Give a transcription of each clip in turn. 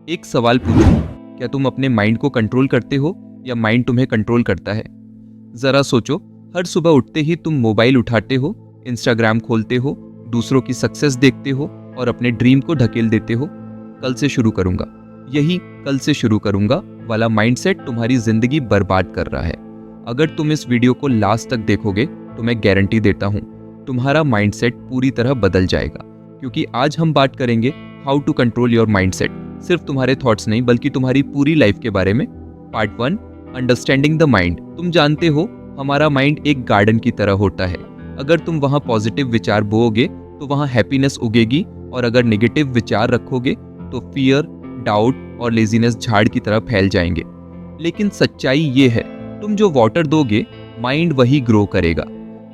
एक सवाल पूछूं, क्या तुम अपने माइंड को कंट्रोल करते हो या माइंड तुम्हें कंट्रोल करता है? ज़रा सोचो, हर सुबह उठते ही तुम मोबाइल उठाते हो, इंस्टाग्राम खोलते हो, दूसरों की सक्सेस देखते हो और अपने ड्रीम को ढकेल देते हो। कल से शुरू करूंगा, यही कल से शुरू करूंगा वाला माइंडसेट तुम्हारी जिंदगी बर्बाद कर रहा है। अगर तुम इस वीडियो को लास्ट तक देखोगे तो मैं गारंटी देता हूँ तुम्हारा माइंडसेट पूरी तरह बदल जाएगा, क्योंकि आज हम बात करेंगे how to control your mindset. सिर्फ तुम्हारे थॉट्स नहीं बल्कि तुम्हारी पूरी लाइफ के बारे में। Part 1, understanding the mind. तुम जानते हो हमारा माइंड एक गार्डन की तरह होता है। अगर तुम वहाँ पॉजिटिव विचार बोओगे तो वहाँ हैप्पीनेस उगेगी, और अगर नेगेटिव विचार रखोगे तो फियर, डाउट और लेजीनेस झाड़ की तरह फैल जाएंगे। लेकिन सच्चाई ये है, तुम जो वाटर दोगे माइंड वही ग्रो करेगा।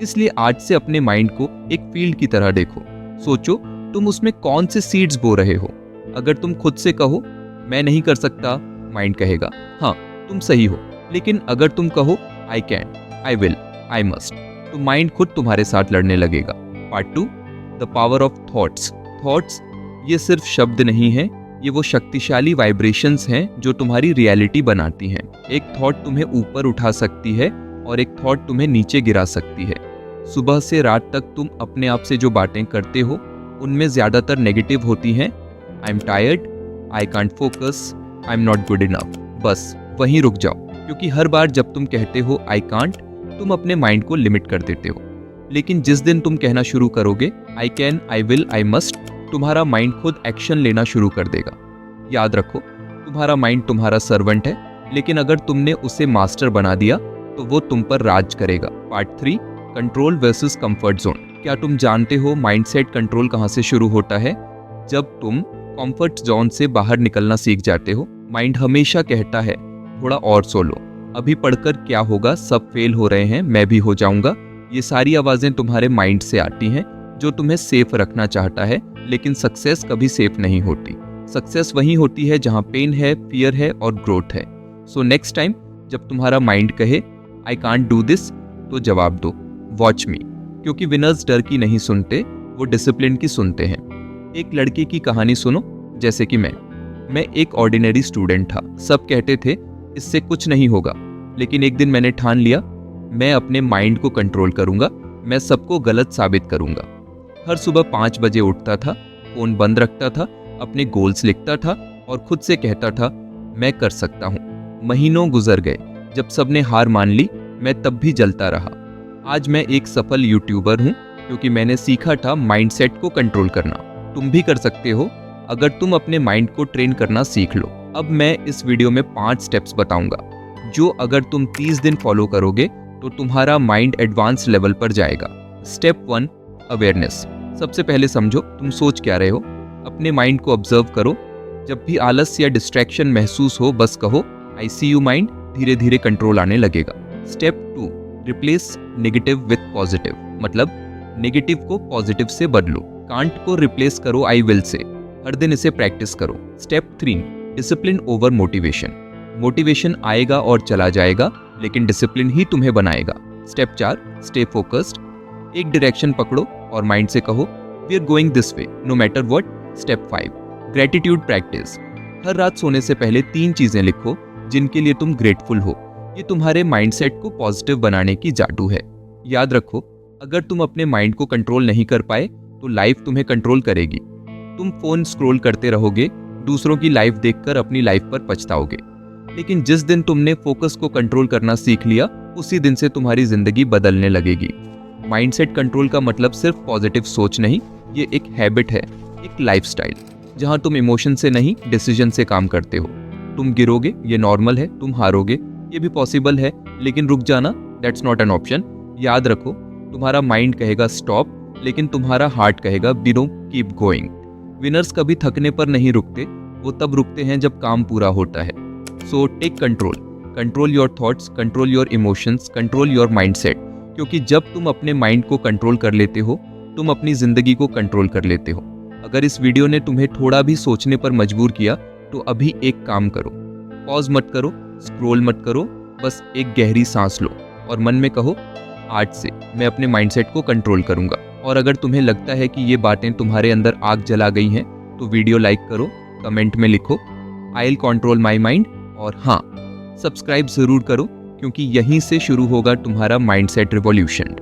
इसलिए आज से अपने माइंड को एक फील्ड की तरह देखो। सोचो तुम उसमें कौन से सीड्स बो रहे हो। अगर तुम खुद से कहो मैं नहीं कर सकता, माइंड कहेगा हाँ तुम सही हो। लेकिन अगर तुम कहो I can, I will, I must, तो माइंड खुद तुम्हारे साथ लड़ने लगेगा। Part 2, the power of thoughts. Thoughts ये सिर्फ शब्द नहीं है, ये वो शक्तिशाली वाइब्रेशंस हैं जो तुम्हारी रियलिटी बनाती हैं। एक थॉट तुम्हें ऊपर उठा सकती है और एक थॉट तुम्हें नीचे गिरा सकती है। सुबह से रात तक तुम अपने आप से जो बातें करते हो उनमें ज़्यादातर नेगेटिव होती हैं। I am tired, I can't focus, I am not good enough. बस वहीं रुक जाओ, क्योंकि हर बार जब तुम कहते हो आई कांट, तुम अपने माइंड को लिमिट कर देते हो। लेकिन जिस दिन तुम कहना शुरू करोगे I can, I will, I must, तुम्हारा माइंड खुद एक्शन लेना शुरू कर देगा। याद रखो, तुम्हारा माइंड तुम्हारा सर्वेंट है, लेकिन अगर तुमने उसे मास्टर बना दिया तो वो तुम पर राज करेगा। Part 3, control versus comfort zone. क्या तुम जानते हो माइंडसेट कंट्रोल कहाँ से शुरू होता है? जब तुम कंफर्ट जोन से बाहर निकलना सीख जाते हो। माइंड हमेशा कहता है थोड़ा और सो लो, अभी पढ़कर क्या होगा, सब फेल हो रहे हैं, मैं भी हो जाऊंगा। ये सारी आवाजें तुम्हारे माइंड से आती हैं जो तुम्हें सेफ रखना चाहता है। लेकिन सक्सेस कभी सेफ नहीं होती। सक्सेस वहीं होती है जहां पेन है, फियर है और ग्रोथ है। सो नेक्स्ट टाइम जब तुम्हारा माइंड कहे आई कांट डू दिस, तो जवाब दो वॉच मी, क्योंकि विनर्स डर की नहीं सुनते, वो डिसिप्लिन की सुनते हैं। एक लड़के की कहानी सुनो, जैसे कि मैं एक ऑर्डिनरी स्टूडेंट था। सब कहते थे इससे कुछ नहीं होगा, लेकिन एक दिन मैंने ठान लिया मैं अपने माइंड को कंट्रोल करूंगा, मैं सबको गलत साबित करूंगा। हर सुबह 5 बजे उठता था, फोन बंद रखता था, अपने गोल्स लिखता था और खुद से कहता था मैं कर सकता हूँ। महीनों गुजर गए, जब सबने हार मान ली मैं तब भी जलता रहा। आज मैं एक सफल यूट्यूबर हूँ, क्योंकि मैंने सीखा था माइंडसेट को कंट्रोल करना। तुम भी कर सकते हो अगर तुम अपने माइंड को ट्रेन करना सीख लो। अब मैं इस वीडियो में 5 स्टेप्स बताऊंगा, जो अगर तुम 30 दिन फॉलो करोगे तो तुम्हारा माइंड एडवांस लेवल पर जाएगा। Step 1, awareness. सबसे पहले समझो तुम सोच क्या रहे हो। अपने माइंड को ऑब्जर्व करो। जब भी आलस या डिस्ट्रैक्शन महसूस हो बस कहो आई सी यू माइंड, धीरे धीरे कंट्रोल आने लगेगा। Step 2, replace negative with positive. मतलब नेगेटिव को पॉजिटिव से बदलो। कांट को रिप्लेस करो आई विल से। हर दिन इसे प्रैक्टिस करो। Step 3, discipline over motivation. Motivation आएगा और चला जाएगा, लेकिन डिसिप्लिन ही तुम्हें बनाएगा। Step 4, stay focused. एक डायरेक्शन पकड़ो और माइंड से कहो we are going this way no matter what. Step 5, gratitude practice. हर रात सोने से पहले 3 चीजें लिखो जिनके लिए तुम ग्रेटफुल हो। ये तुम्हारे माइंडसेट को पॉजिटिव बनाने की जादू है। याद रखो, अगर तुम अपने माइंड को कंट्रोल नहीं कर पाए तो लाइफ तुम्हें कंट्रोल करेगी। तुम फोन स्क्रॉल करते रहोगे, दूसरों की लाइफ देखकर अपनी लाइफ पर पछताओगे। लेकिन जिस दिन तुमने फोकस को कंट्रोल करना सीख लिया, उसी दिन से तुम्हारी जिंदगी बदलने लगेगी। माइंडसेट कंट्रोल का मतलब सिर्फ पॉजिटिव सोच नहीं, ये एक हैबिट है, एक लाइफस्टाइल, जहां तुम इमोशन से नहीं डिसीजन से काम करते हो। तुम गिरोगे, ये नॉर्मल है। तुम हारोगे, ये भी पॉसिबल है, लेकिन रुक जाना दैट्स नॉट एन ऑप्शन। याद रखो, तुम्हारा माइंड कहेगा स्टॉप, लेकिन तुम्हारा हार्ट कहेगा बिनो कीप गोइंग। विनर्स कभी थकने पर नहीं रुकते, वो तब रुकते हैं जब काम पूरा होता है। So take control, control your thoughts, control your emotions, control your mindset. क्योंकि जब तुम अपने माइंड को कंट्रोल कर लेते हो, तुम अपनी जिंदगी को कंट्रोल कर लेते हो। अगर इस वीडियो ने तुम्हें थोड़ा भी सोचने पर मजबूर किया तो अभी एक काम करो, पॉज मत करो, स्क्रॉल मत करो, बस एक गहरी सांस लो और मन में कहो आज से मैं अपने माइंडसेट को कंट्रोल करूंगा। और अगर तुम्हें लगता है कि ये बातें तुम्हारे अंदर आग जला गई हैं तो वीडियो लाइक करो, कमेंट में लिखो I will control my mind. और हाँ, सब्सक्राइब ज़रूर करो क्योंकि यहीं से शुरू होगा तुम्हारा माइंडसेट रिवॉल्यूशन।